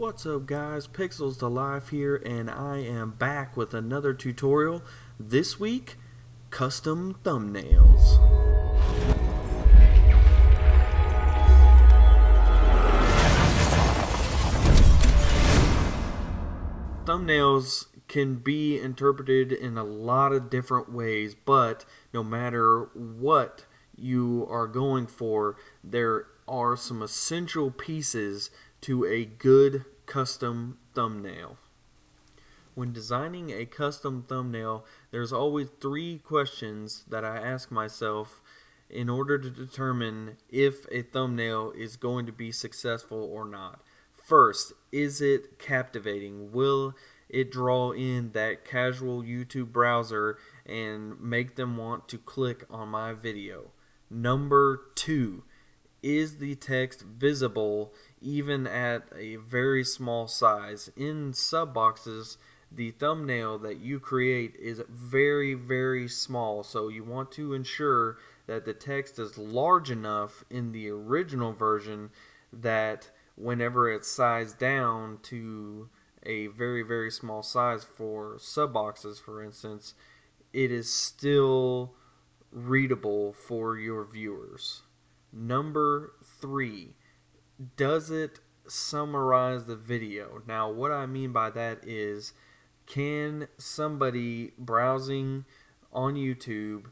What's up guys, Pixels to Life here, and I am back with another tutorial. This week, custom thumbnails. Thumbnails can be interpreted in a lot of different ways, but no matter what you are going for, there are some essential pieces to a good custom thumbnail. When designing a custom thumbnail, there's always three questions that I ask myself in order to determine if a thumbnail is going to be successful or not. First, is it captivating? Will it draw in that casual YouTube browser and make them want to click on my video? Number two, is the text visible even at a very small size? In sub boxes, the thumbnail that you create is very small, so you want to ensure that the text is large enough in the original version that whenever it's sized down to a very small size for sub boxes, for instance, it is still readable for your viewers. Number three, does it summarize the video? Now, what I mean by that is, can somebody browsing on YouTube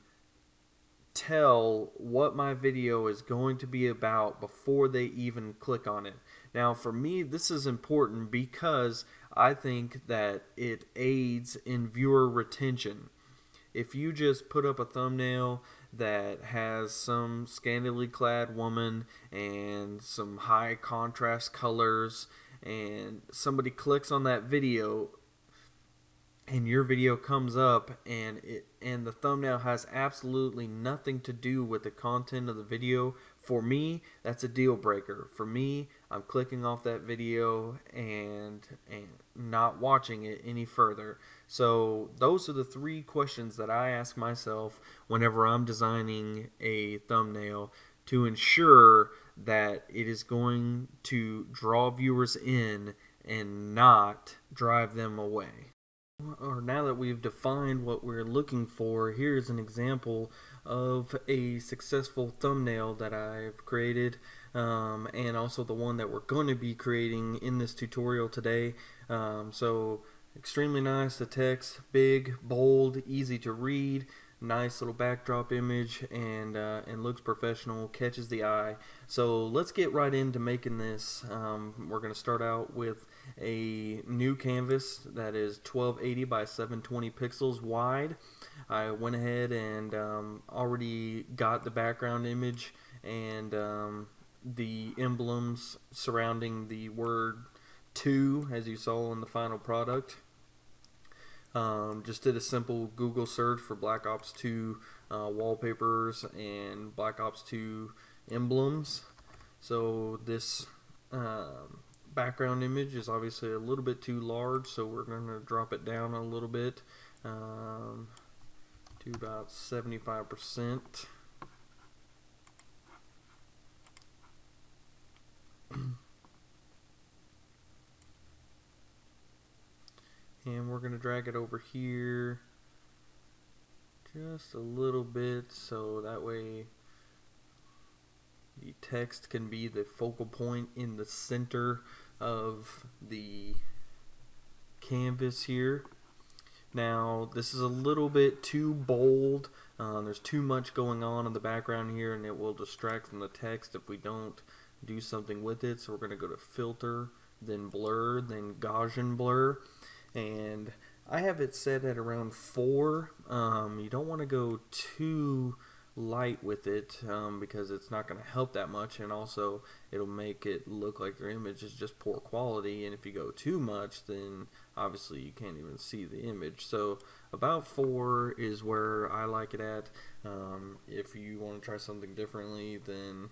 tell what my video is going to be about before they even click on it? Now, for me, this is important because I think that it aids in viewer retention. If you just put up a thumbnail that has some scantily clad woman and some high contrast colors, and somebody clicks on that video and your video comes up and the thumbnail has absolutely nothing to do with the content of the video, for me, that's a deal breaker. For me, I'm clicking off that video and not watching it any further. So those are the three questions that I ask myself whenever I'm designing a thumbnail to ensure that it is going to draw viewers in and not drive them away. Or now that we've defined what we're looking for, here's an example of a successful thumbnail that I've created, and also the one that we're going to be creating in this tutorial today. So extremely nice, the text big, bold, easy to read, nice little backdrop image, and looks professional, catches the eye. So let's get right into making this. We're going to start out with a new canvas that is 1280 by 720 pixels wide. I went ahead and already got the background image and the emblems surrounding the word "to," as you saw in the final product. Just did a simple Google search for Black Ops 2 wallpapers and Black Ops 2 emblems. So this background image is obviously a little bit too large, so we're going to drop it down a little bit to about 75%. And we're going to drag it over here just a little bit, so that way the text can be the focal point in the center of the canvas here. Now, this is a little bit too bold. There's too much going on in the background here, and it will distract from the text if we don't do something with it. So we're going to go to Filter, then Blur, then Gaussian Blur. And I have it set at around 4. You don't want to go too light with it because it's not going to help that much, and also it'll make it look like your image is just poor quality, and if you go too much, then obviously you can't even see the image. So about 4 is where I like it at. If you want to try something differently, then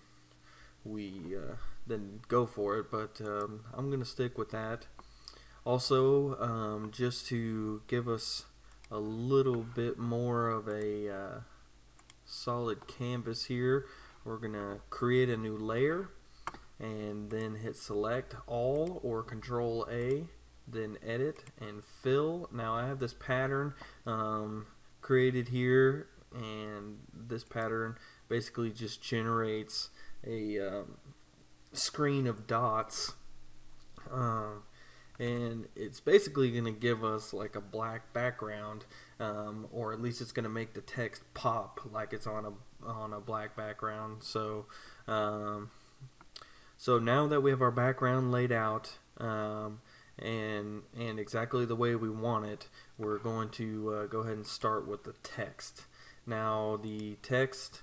then go for it, but I'm going to stick with that. Also, just to give us a little bit more of a solid canvas here, we're going to create a new layer, and then hit select all or control A, then edit and fill. Now I have this pattern created here, and this pattern basically just generates a screen of dots, and it's basically going to give us like a black background, or at least it's going to make the text pop like it's on a black background. So so now that we have our background laid out, and exactly the way we want it, we're going to go ahead and start with the text. Now the text,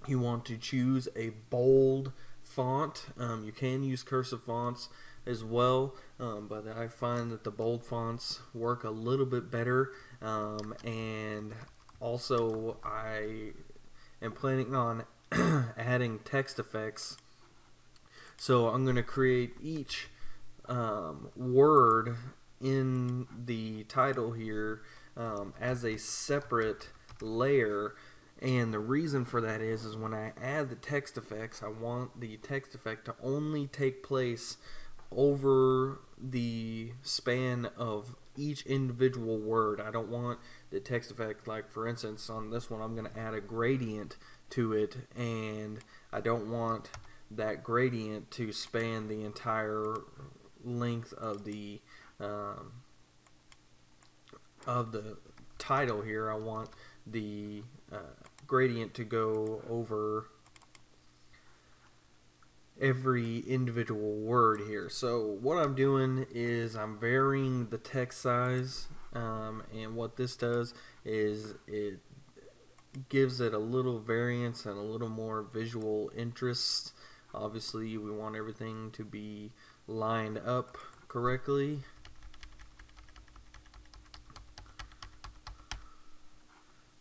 you want to choose a bold font. You can use cursive fonts as well, but I find that the bold fonts work a little bit better, and also I am planning on adding text effects. So I'm going to create each word in the title here as a separate layer, and the reason for that is when I add the text effects, I want the text effect to only take place over the span of each individual word. I don't want the text effect, like for instance on this one I'm going to add a gradient to it, and I don't want that gradient to span the entire length of the title here. I want the gradient to go over every individual word here. So what I'm doing is I'm varying the text size, and what this does is it gives it a little variance and a little more visual interest. Obviously we want everything to be lined up correctly.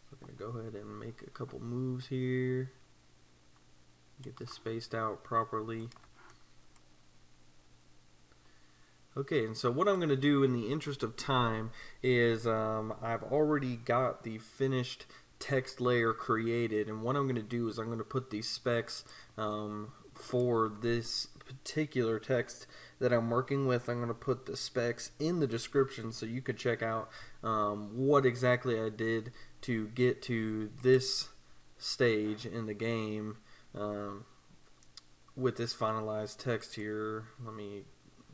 So I'm going to go ahead and make a couple moves here, get this spaced out properly. Okay, and so what I'm going to do in the interest of time is I've already got the finished text layer created, and what I'm going to do is I'm going to put these specs for this particular text that I'm working with. I'm going to put the specs in the description so you could check out what exactly I did to get to this stage in the game with this finalized text here.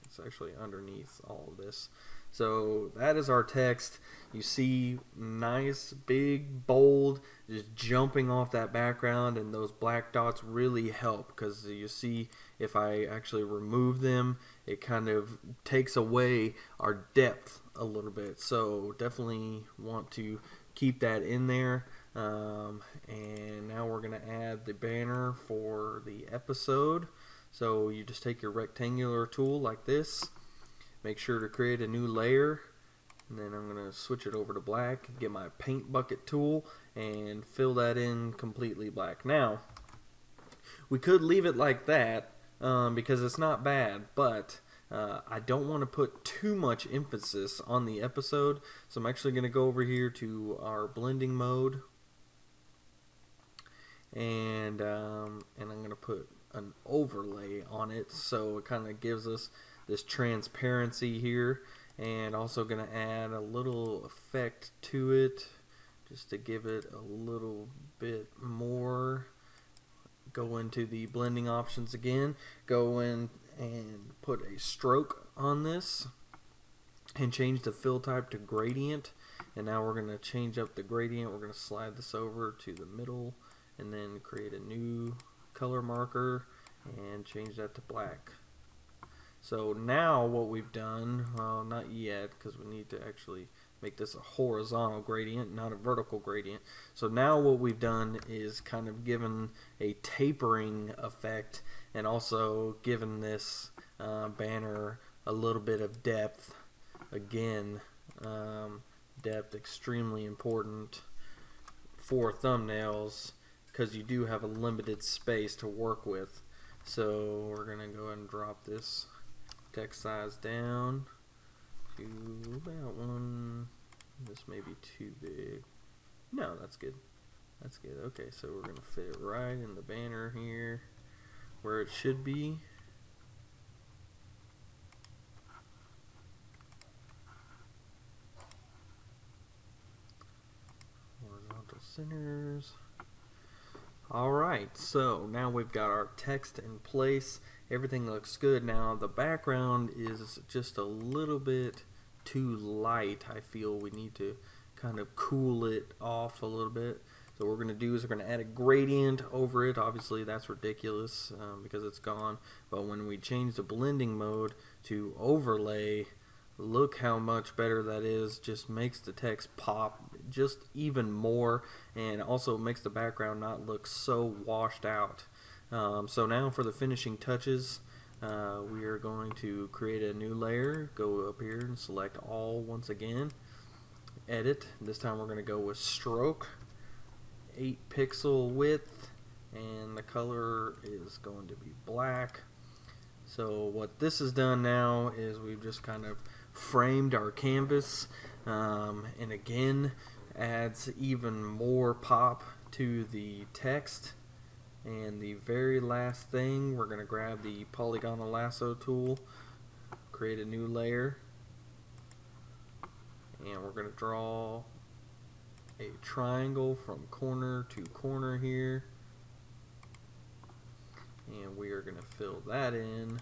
It's actually underneath all of this. So that is our text. You see, nice, big, bold, just jumping off that background, and those black dots really help because you see if I actually remove them, it kind of takes away our depth a little bit. So definitely want to keep that in there. And now we're going to add the banner for the episode. So you just take your rectangular tool like this, make sure to create a new layer, and then I'm going to switch it over to black, get my paint bucket tool and fill that in completely black. Now we could leave it like that because it's not bad, but I don't want to put too much emphasis on the episode, so I'm actually going to go over here to our blending mode, and I'm going to put an overlay on it, so it kind of gives us this transparency here, and also going to add a little effect to it just to give it a little bit more. Go into the blending options again, go in and put a stroke on this and change the fill type to gradient, and now we're going to change up the gradient. We're going to slide this over to the middle and then create a new color marker and change that to black. So now what we've done, well, not yet because we need to actually make this a horizontal gradient, not a vertical gradient. So now what we've done is kind of given a tapering effect and also given this banner a little bit of depth. Again, depth extremely important for thumbnails because you do have a limited space to work with. So we're going to go ahead and drop this text size down to about one. This may be too big. No, that's good. That's good. Okay, so we're going to fit it right in the banner here. where it should be. Horizontal centers. Alright, so now we've got our text in place. Everything looks good. Now the background is just a little bit too light. I feel we need to kind of cool it off a little bit. So what we're going to do is we're going to add a gradient over it. Obviously that's ridiculous because it's gone. But when we change the blending mode to overlay, look how much better that is. Just makes the text pop just even more, and also makes the background not look so washed out. So now for the finishing touches, we are going to create a new layer. Go up here and select all once again. Edit. This time we're going to go with stroke, 8 pixel width, and the color is going to be black. So what this has done now is we've just kind of framed our canvas, and again adds even more pop to the text. And the very last thing, we're going to grab the polygonal lasso tool, create a new layer, and we're going to draw a triangle from corner to corner here, and we are going to fill that in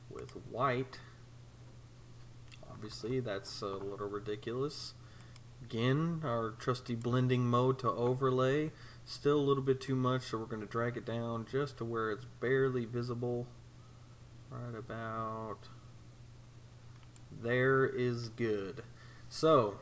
with white. Obviously that's a little ridiculous. Again, our trusty blending mode to overlay, still a little bit too much, so we're going to drag it down just to where it's barely visible. Right about there is good. So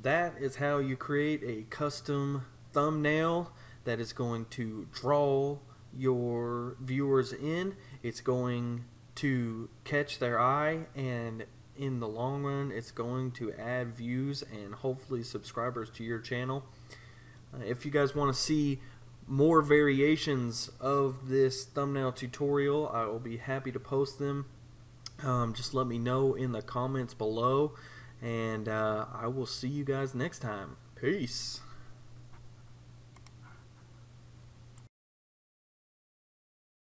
that is how you create a custom thumbnail that is going to draw your viewers in. It's going to catch their eye, and in the long run it's going to add views and hopefully subscribers to your channel. If you guys want to see more variations of this thumbnail tutorial, I will be happy to post them. Just let me know in the comments below, and I will see you guys next time. Peace.